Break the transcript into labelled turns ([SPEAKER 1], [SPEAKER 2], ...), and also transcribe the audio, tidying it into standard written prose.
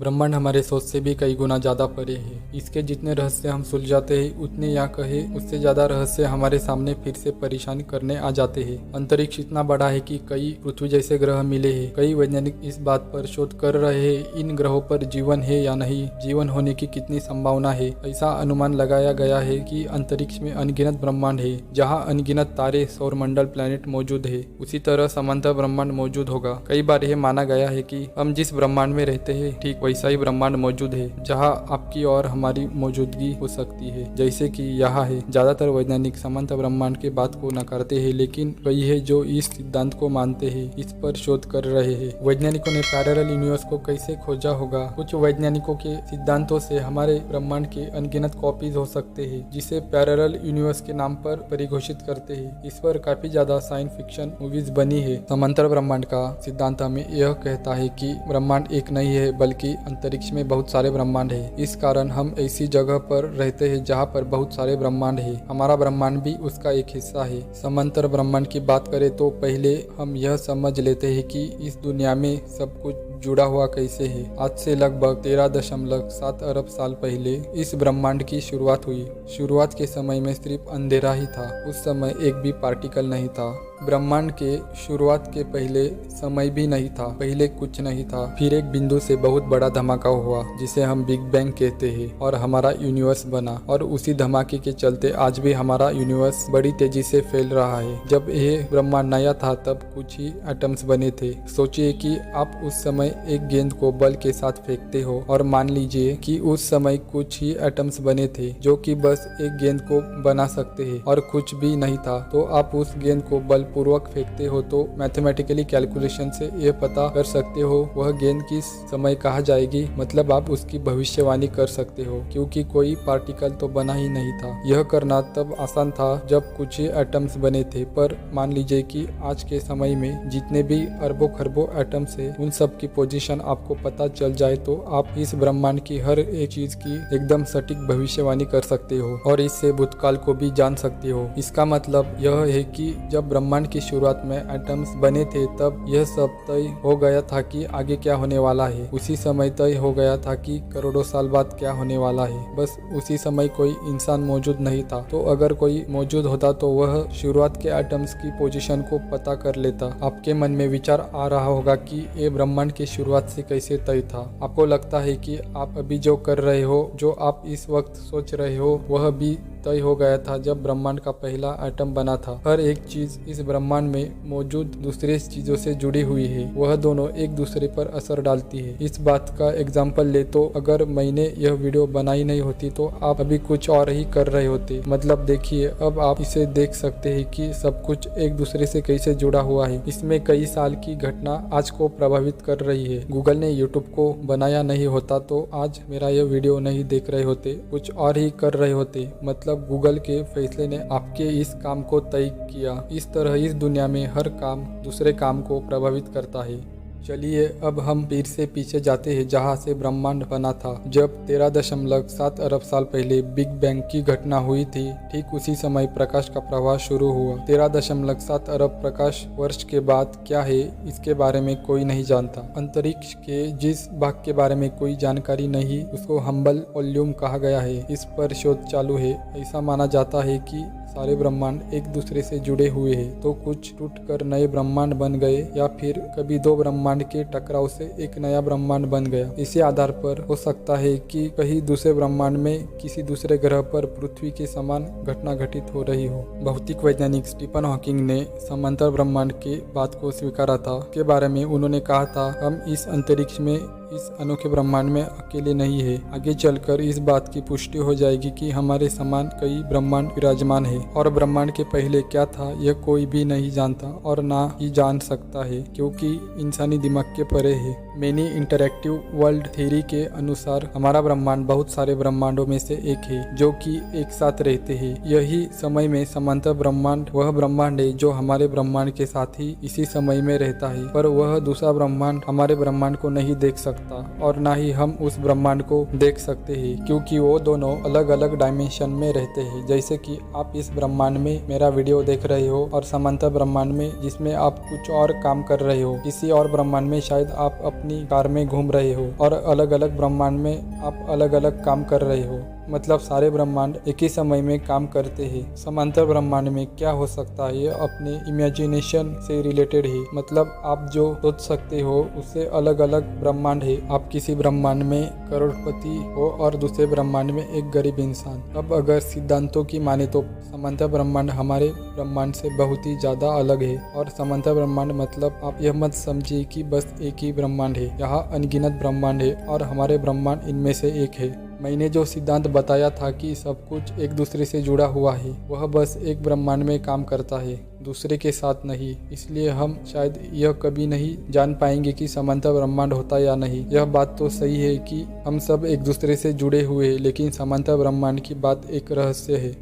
[SPEAKER 1] ब्रह्मांड हमारे सोच से भी कई गुना ज्यादा परे है। इसके जितने रहस्य हम सुलझाते हैं उतने या कहे उससे ज्यादा रहस्य हमारे सामने फिर से परेशान करने आ जाते हैं। अंतरिक्ष इतना बड़ा है कि कई पृथ्वी जैसे ग्रह मिले हैं। कई वैज्ञानिक इस बात पर शोध कर रहे हैं इन ग्रहों पर जीवन है या नहीं, जीवन होने की कितनी संभावना है। ऐसा अनुमान लगाया गया है कि अंतरिक्ष में अनगिनत ब्रह्मांड है। जहाँ अनगिनत तारे, सौरमंडल, प्लैनेट मौजूद है, उसी तरह समांतर ब्रह्मांड मौजूद होगा। कई बार यह माना गया है कि हम जिस ब्रह्मांड में रहते हैं ठीक वैसा ही ब्रह्मांड मौजूद है जहाँ आपकी और हमारी मौजूदगी हो सकती है, जैसे कि यहाँ है। ज्यादातर वैज्ञानिक समांतर ब्रह्मांड के बात को नकारते हैं, लेकिन कई है जो इस सिद्धांत को मानते हैं, इस पर शोध कर रहे हैं। वैज्ञानिकों ने पैरेलल यूनिवर्स को कैसे खोजा होगा? कुछ वैज्ञानिकों के सिद्धांतों से हमारे ब्रह्मांड के अनगिनत कॉपीज हो सकते हैं, जिसे पैरेलल यूनिवर्स के नाम पर परिघोषित करते हैं। इस पर काफी ज्यादा साइंस फिक्शन मूवीज बनी है। समांतर ब्रह्मांड का सिद्धांत हमें यह कहता है कि ब्रह्मांड एक नहीं है बल्कि अंतरिक्ष में बहुत सारे ब्रह्मांड है। इस कारण हम ऐसी जगह पर रहते हैं जहाँ पर बहुत सारे ब्रह्मांड है। हमारा ब्रह्मांड भी उसका एक हिस्सा है। समांतर ब्रह्मांड की बात करें तो पहले हम यह समझ लेते हैं कि इस दुनिया में सब कुछ जुड़ा हुआ कैसे है। आज से लगभग 13.7 अरब साल पहले इस ब्रह्मांड की शुरुआत हुई। शुरुआत के समय में सिर्फ अंधेरा ही था। उस समय एक भी पार्टिकल नहीं था। ब्रह्मांड के शुरुआत के पहले समय भी नहीं था, पहले कुछ नहीं था। फिर एक बिंदु से बहुत बड़ा धमाका हुआ जिसे हम बिग बैंग कहते हैं और हमारा यूनिवर्स बना। और उसी धमाके के चलते आज भी हमारा यूनिवर्स बड़ी तेजी से फैल रहा है। जब यह ब्रह्मांड नया था तब कुछ ही एटम्स बने थे। सोचिए कि आप उस समय एक गेंद को बल के साथ फेंकते हो और मान लीजिए कि उस समय कुछ ही एटम्स बने थे जो कि बस एक गेंद को बना सकते हैं और कुछ भी नहीं था। तो आप उस गेंद को बल पूर्वक फेंकते हो तो मैथमेटिकली कैलकुलेशन से यह पता कर सकते हो वह गेंद किस समय कहाँ जाएगी। मतलब आप उसकी भविष्यवाणी कर सकते हो क्योंकि कोई पार्टिकल तो बना ही नहीं था। यह करना तब आसान था जब कुछ ही एटम्स बने थे, पर मान लीजिए कि आज के समय में जितने भी अरबों खरबों एटम्स है उन सब की पोजीशन आपको पता चल जाए तो आप इस ब्रह्मांड की हर एक चीज की एकदम सटीक भविष्यवाणी कर सकते हो और इससे भूतकाल को भी जान सकते हो। इसका मतलब यह है कि जब ब्रह्मांड की शुरुआत में एटम्स बने थे तब यह सब तय हो गया था कि आगे क्या होने वाला है। उसी समय तय हो गया था कि करोड़ों साल बाद क्या होने वाला है। बस उसी समय कोई इंसान मौजूद नहीं था। तो अगर कोई मौजूद होता तो वह शुरुआत के एटम्स की पोजीशन को पता कर लेता। आपके मन में विचार आ रहा होगा कि ये ब्रह्मांड की शुरुआत से कैसे तय था। आपको लगता है कि आप अभी जो कर रहे हो, जो आप इस वक्त सोच रहे हो, वह भी तय हो गया था जब ब्रह्मांड का पहला एटम बना था। हर एक चीज इस ब्रह्मांड में मौजूद दूसरे चीजों से जुड़ी हुई है। वह दोनों एक दूसरे पर असर डालती है। इस बात का एग्जाम्पल ले तो अगर मैंने यह वीडियो बनाई नहीं होती तो आप अभी कुछ और ही कर रहे होते। मतलब देखिए, अब आप इसे देख सकते हैं कि सब कुछ एक दूसरे से कैसे जुड़ा हुआ है। इसमें कई साल की घटना आज को प्रभावित कर रही है। गूगल ने यूट्यूब को बनाया नहीं होता तो आज मेरा यह वीडियो नहीं देख रहे होते, कुछ और ही कर रहे होते। मतलब गूगल के फैसले ने आपके इस काम को तय किया। इस तरह इस दुनिया में हर काम दूसरे काम को प्रभावित करता है। चलिए अब हम फिर से पीछे जाते हैं जहाँ से ब्रह्मांड बना था। जब 13.7 अरब साल पहले बिग बैंग की घटना हुई थी, ठीक उसी समय प्रकाश का प्रवाह शुरू हुआ। 13.7 अरब प्रकाश वर्ष के बाद क्या है इसके बारे में कोई नहीं जानता। अंतरिक्ष के जिस भाग के बारे में कोई जानकारी नहीं उसको हम्बल वॉल्यूम कहा गया है। इस पर शोध चालू है। ऐसा माना जाता है कि सारे ब्रह्मांड एक दूसरे से जुड़े हुए हैं, तो कुछ टूटकर नए ब्रह्मांड बन गए या फिर कभी दो ब्रह्मांड के टकराव से एक नया ब्रह्मांड बन गया। इसी आधार पर हो सकता है कि कहीं दूसरे ब्रह्मांड में किसी दूसरे ग्रह पर पृथ्वी के समान घटना घटित हो रही हो। भौतिक वैज्ञानिक स्टीफन हॉकिंग ने समांतर ब्रह्मांड की बात को स्वीकारा था। के बारे में उन्होंने कहा था, हम इस अंतरिक्ष में इस अनोखे ब्रह्मांड में अकेले नहीं है। आगे चलकर इस बात की पुष्टि हो जाएगी कि हमारे समान कई ब्रह्मांड विराजमान है और ब्रह्मांड के पहले क्या था यह कोई भी नहीं जानता और ना ही जान सकता है क्योंकि इंसानी दिमाग के परे है। मेनी इंटरैक्टिव वर्ल्ड थ्योरी के अनुसार हमारा ब्रह्मांड बहुत सारे ब्रह्मांडों में से एक है जो कि एक साथ रहते हैं। यही समय में समांतर ब्रह्मांड वह ब्रह्मांड है जो हमारे ब्रह्मांड के साथ ही इसी समय में रहता है, पर वह दूसरा ब्रह्मांड हमारे ब्रह्मांड को नहीं देख सकता और ना ही हम उस ब्रह्मांड को देख सकते हैं क्योंकि वो दोनों अलग अलग डायमेंशन में रहते हैं। जैसे कि आप इस ब्रह्मांड में मेरा वीडियो देख रहे हो और समांतर ब्रह्मांड में जिसमें आप कुछ और काम कर रहे हो, किसी और ब्रह्मांड में शायद आप अपनी कार में घूम रहे हो और अलग अलग ब्रह्मांड में आप अलग अलग काम कर रहे हो, मतलब सारे ब्रह्मांड एक ही समय में काम करते हैं। समांतर ब्रह्मांड में क्या हो सकता है, ये अपने इमेजिनेशन से रिलेटेड है, मतलब आप जो सोच सकते हो उससे अलग अलग ब्रह्मांड है। आप किसी ब्रह्मांड में करोड़पति हो और दूसरे ब्रह्मांड में एक गरीब इंसान। अब अगर सिद्धांतों की माने तो समांतर ब्रह्मांड हमारे ब्रह्मांड से बहुत ही ज्यादा अलग है। और समांतर ब्रह्मांड मतलब आप यह मत समझिए कि बस एक ही ब्रह्मांड है, यहाँ अनगिनत ब्रह्मांड है और हमारे ब्रह्मांड इनमें से एक है। मैंने जो सिद्धांत बताया था कि सब कुछ एक दूसरे से जुड़ा हुआ है, वह बस एक ब्रह्मांड में काम करता है, दूसरे के साथ नहीं। इसलिए हम शायद यह कभी नहीं जान पाएंगे कि समांतर ब्रह्मांड होता या नहीं। यह बात तो सही है कि हम सब एक दूसरे से जुड़े हुए हैं, लेकिन समांतर ब्रह्मांड की बात एक रहस्य है।